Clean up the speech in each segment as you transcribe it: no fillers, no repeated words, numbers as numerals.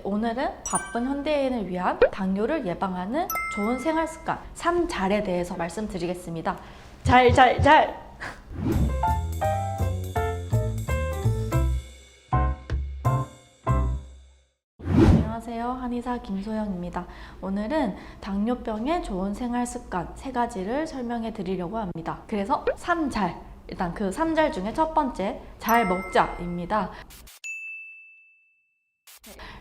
오늘은 바쁜 현대인을 위한 당뇨를 예방하는 좋은 생활 습관 3잘에 대해서 말씀드리겠습니다. 잘! 안녕하세요. 한의사 김소영입니다. 오늘은 당뇨병의 좋은 생활 습관 3가지를 설명해 드리려고 합니다. 그래서 3잘, 일단 그 3잘 중에 첫 번째, 잘 먹자입니다.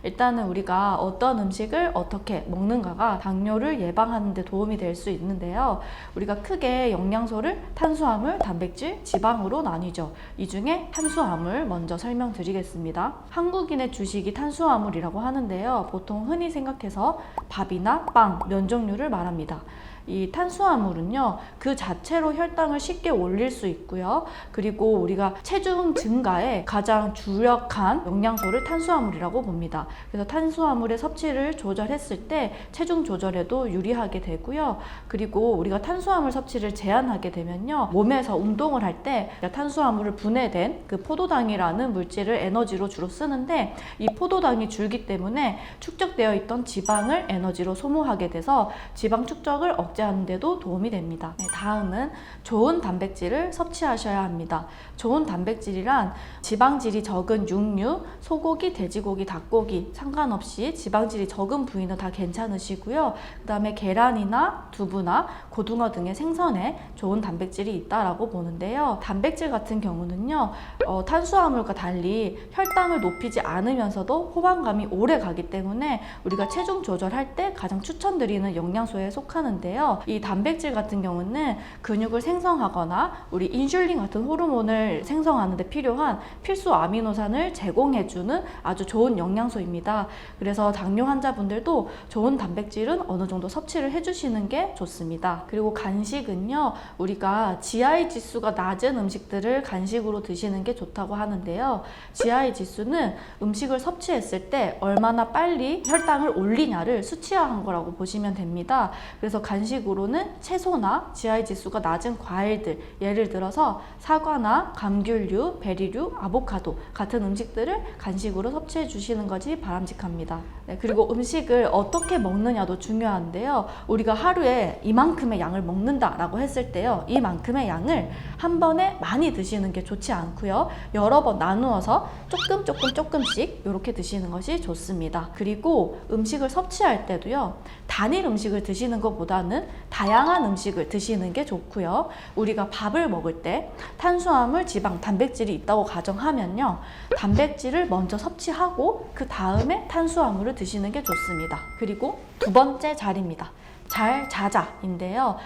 일단은 우리가 어떤 음식을 어떻게 먹는가가 당뇨를 예방하는 데 도움이 될 수 있는데요. 우리가 크게 영양소를 탄수화물, 단백질, 지방으로 나뉘죠. 이 중에 탄수화물 먼저 설명드리겠습니다. 한국인의 주식이 탄수화물이라고 하는데요. 보통 흔히 생각해서 밥이나 빵, 면 종류를 말합니다. 이 탄수화물은요, 그 자체로 혈당을 쉽게 올릴 수 있고요. 그리고 우리가 체중 증가에 가장 주력한 영양소를 탄수화물이라고 봅니다. 그래서 탄수화물의 섭취를 조절했을 때 체중 조절에도 유리하게 되고요. 그리고 우리가 탄수화물 섭취를 제한하게 되면요, 몸에서 운동을 할 때 탄수화물을 분해된 그 포도당이라는 물질을 에너지로 주로 쓰는데, 이 포도당이 줄기 때문에 축적되어 있던 지방을 에너지로 소모하게 돼서 지방 축적을 억제하는 데도 도움이 됩니다. 다음은 좋은 단백질을 섭취하셔야 합니다. 좋은 단백질이란 지방질이 적은 육류, 소고기, 돼지고기, 닭고기 상관없이 지방질이 적은 부위는 다 괜찮으시고요. 그 다음에 계란이나 두부나 고등어 등의 생선에 좋은 단백질이 있다라고 보는데요. 단백질 같은 경우는요, 탄수화물과 달리 혈당을 높이지 않으면서도 포만감이 오래 가기 때문에 우리가 체중 조절할 때 가장 추천드리는 영양소에 속하는데요. 이 단백질 같은 경우는 근육을 생성하거나 우리 인슐린 같은 호르몬을 생성하는 데 필요한 필수 아미노산을 제공해주는 아주 좋은 영양소입니다. 그래서 당뇨 환자분들도 좋은 단백질은 어느 정도 섭취를 해주시는 게 좋습니다. 그리고 간식은요, 우리가 GI 지수가 낮은 음식들을 간식으로 드시는 게 좋다고 하는데요. GI 지수는 음식을 섭취했을 때 얼마나 빨리 혈당을 올리냐를 수치화한 거라고 보시면 됩니다. 그래서 간식으로는 채소나 GI 지수가 낮은 과일들, 예를 들어서 사과나 감귤류, 베리류, 아보카도 같은 음식들을 간식으로 섭취해 주시는 것이 바람직합니다. 그리고 음식을 어떻게 먹느냐도 중요한데요. 우리가 하루에 이만큼의 양을 먹는다라고 했을 때요, 이만큼의 양을 한 번에 많이 드시는 게 좋지 않고요. 여러 번 나누어서 조금씩 이렇게 드시는 것이 좋습니다. 그리고 음식을 섭취할 때도요, 단일 음식을 드시는 것보다는 다양한 음식을 드시는 게 좋고요. 우리가 밥을 먹을 때 탄수화물, 지방, 단백질이 있다고 가정하면요, 단백질을 먼저 섭취하고 그 다음에 탄수화물을 드시는 게 좋습니다. 그리고 두 번째 잘입니다. 잘 자자인데요.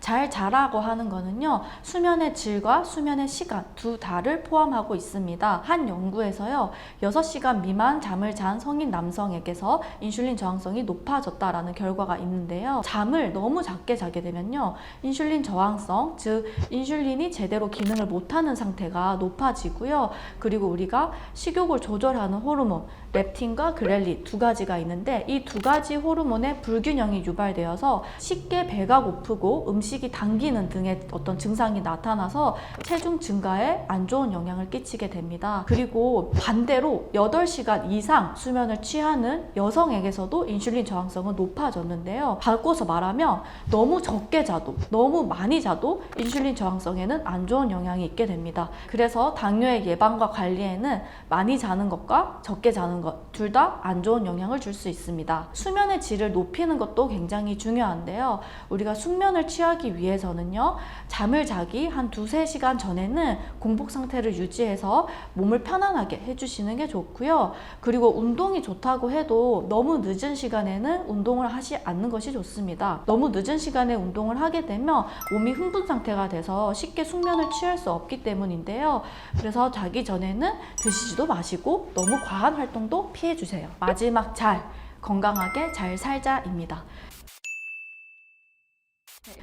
잘 자라고 하는 거는요, 수면의 질과 수면의 시간 두 달을 포함하고 있습니다. 한 연구에서요, 6시간 미만 잠을 잔 성인 남성에게서 인슐린 저항성이 높아졌다라는 결과가 있는데요. 잠을 너무 작게 자게 되면요, 인슐린 저항성, 즉 인슐린이 제대로 기능을 못하는 상태가 높아지고요. 그리고 우리가 식욕을 조절하는 호르몬 렙틴과 그렐린 두 가지가 있는데, 이 두 가지 호르몬의 불균형이 유발되어서 쉽게 배가 고프고 음식이 당기는 등의 어떤 증상이 나타나서 체중 증가에 안 좋은 영향을 끼치게 됩니다. 그리고 반대로 8시간 이상 수면을 취하는 여성에게서도 인슐린 저항성은 높아졌는데요. 바꿔서 말하면 너무 적게 자도 너무 많이 자도 인슐린 저항성에는 안 좋은 영향이 있게 됩니다. 그래서 당뇨의 예방과 관리에는 많이 자는 것과 적게 자는 것 둘 다 안 좋은 영향을 줄 수 있습니다. 수면의 질을 높이는 것도 굉장히 중요한데요. 우리가 숙면을 취하기 위해서는요, 잠을 자기 한 2-3시간 전에는 공복 상태를 유지해서 몸을 편안하게 해주시는 게 좋고요. 그리고 운동이 좋다고 해도 너무 늦은 시간에는 운동을 하지 않는 것이 좋습니다. 너무 늦은 시간에 운동을 하게 되면 몸이 흥분 상태가 돼서 쉽게 숙면을 취할 수 없기 때문인데요. 그래서 자기 전에는 드시지도 마시고 너무 과한 활동도 피해주세요. 마지막 잘, 건강하게 잘 살자입니다.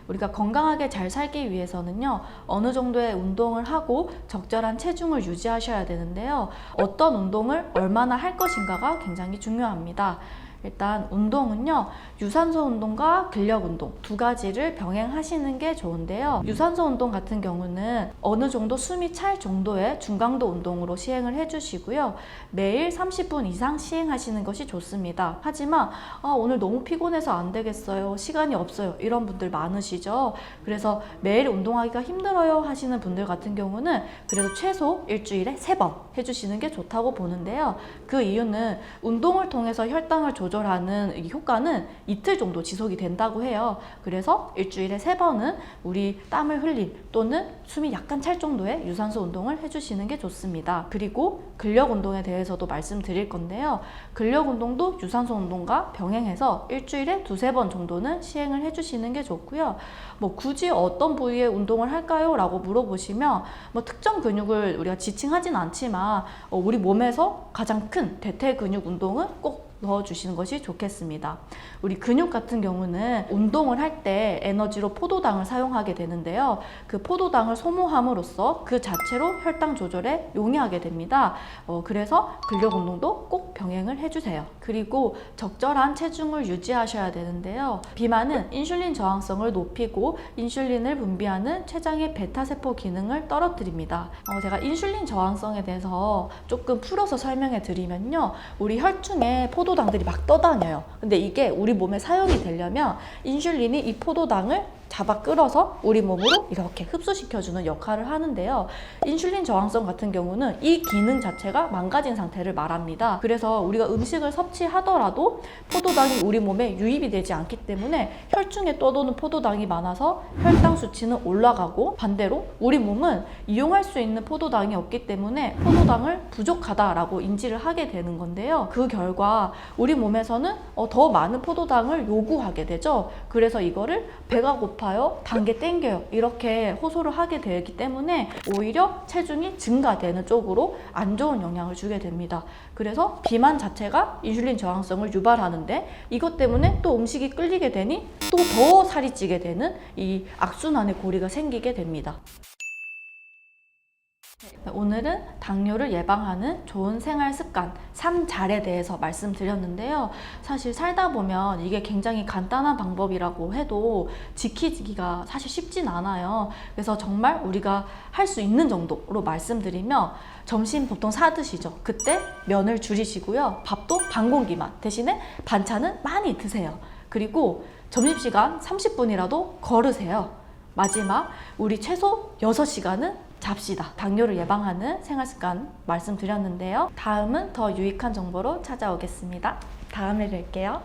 우리가 건강하게 잘 살기 위해서는요, 어느 정도의 운동을 하고 적절한 체중을 유지하셔야 되는데요. 어떤 운동을 얼마나 할 것인가가 굉장히 중요합니다. 일단 운동은요, 유산소 운동과 근력 운동 두 가지를 병행하시는 게 좋은데요. 유산소 운동 같은 경우는 어느 정도 숨이 찰 정도의 중강도 운동으로 시행을 해주시고요. 매일 30분 이상 시행하시는 것이 좋습니다. 하지만 오늘 너무 피곤해서 안 되겠어요, 시간이 없어요, 이런 분들 많으시죠. 그래서 매일 운동하기가 힘들어요 하시는 분들 같은 경우는 그래도 최소 일주일에 3번 해주시는 게 좋다고 보는데요. 그 이유는 운동을 통해서 혈당을 조절하는 이 효과는 이틀 정도 지속이 된다고 해요. 그래서 일주일에 3번은 우리 땀을 흘린 또는 숨이 약간 찰 정도의 유산소 운동을 해주시는 게 좋습니다. 그리고 근력 운동에 대해서도 말씀드릴 건데요. 근력 운동도 유산소 운동과 병행해서 일주일에 2-3번 정도는 시행을 해주시는 게 좋고요. 굳이 어떤 부위의 운동을 할까요? 라고 물어보시면 특정 근육을 우리가 지칭하진 않지만 우리 몸에서 가장 큰 대퇴 근육 운동은 꼭 넣어주시는 것이 좋겠습니다. 우리 근육 같은 경우는 운동을 할 때 에너지로 포도당을 사용하게 되는데요. 그 포도당을 소모함으로써 그 자체로 혈당 조절에 용이하게 됩니다. 그래서 근력 운동도 꼭 병행을 해주세요. 그리고 적절한 체중을 유지하셔야 되는데요. 비만은 인슐린 저항성을 높이고 인슐린을 분비하는 췌장의 베타세포 기능을 떨어뜨립니다. 제가 인슐린 저항성에 대해서 조금 풀어서 설명해 드리면요. 우리 혈중에 포도당들이 막 떠다녀요. 근데 이게 우리 몸에 사용이 되려면 인슐린이 이 포도당을 잡아 끌어서 우리 몸으로 이렇게 흡수시켜주는 역할을 하는데요. 인슐린 저항성 같은 경우는 이 기능 자체가 망가진 상태를 말합니다. 그래서 우리가 음식을 섭취하더라도 포도당이 우리 몸에 유입이 되지 않기 때문에 혈중에 떠도는 포도당이 많아서 혈당 수치는 올라가고, 반대로 우리 몸은 이용할 수 있는 포도당이 없기 때문에 포도당을 부족하다라고 인지를 하게 되는 건데요. 그 결과 우리 몸에서는 더 많은 포도당을 요구하게 되죠. 그래서 이거를 배가 고파요, 단 게 땡겨요, 이렇게 호소를 하게 되기 때문에 오히려 체중이 증가되는 쪽으로 안 좋은 영향을 주게 됩니다. 그래서 비만 자체가 인슐린 저항성을 유발하는데 이것 때문에 또 음식이 끌리게 되니 또 더 살이 찌게 되는 이 악순환의 고리가 생기게 됩니다. 오늘은 당뇨를 예방하는 좋은 생활 습관 3잘에 대해서 말씀드렸는데요. 사실 살다 보면 이게 굉장히 간단한 방법이라고 해도 지키기가 사실 쉽진 않아요. 그래서 정말 우리가 할 수 있는 정도로 말씀드리면, 점심 보통 사 드시죠? 그때 면을 줄이시고요. 밥도 반 공기만, 대신에 반찬은 많이 드세요. 그리고 점심시간 30분이라도 걸으세요. 마지막, 우리 최소 6시간은 잡시다. 당뇨를 예방하는 생활습관 말씀드렸는데요. 다음은 더 유익한 정보로 찾아오겠습니다. 다음에 뵐게요.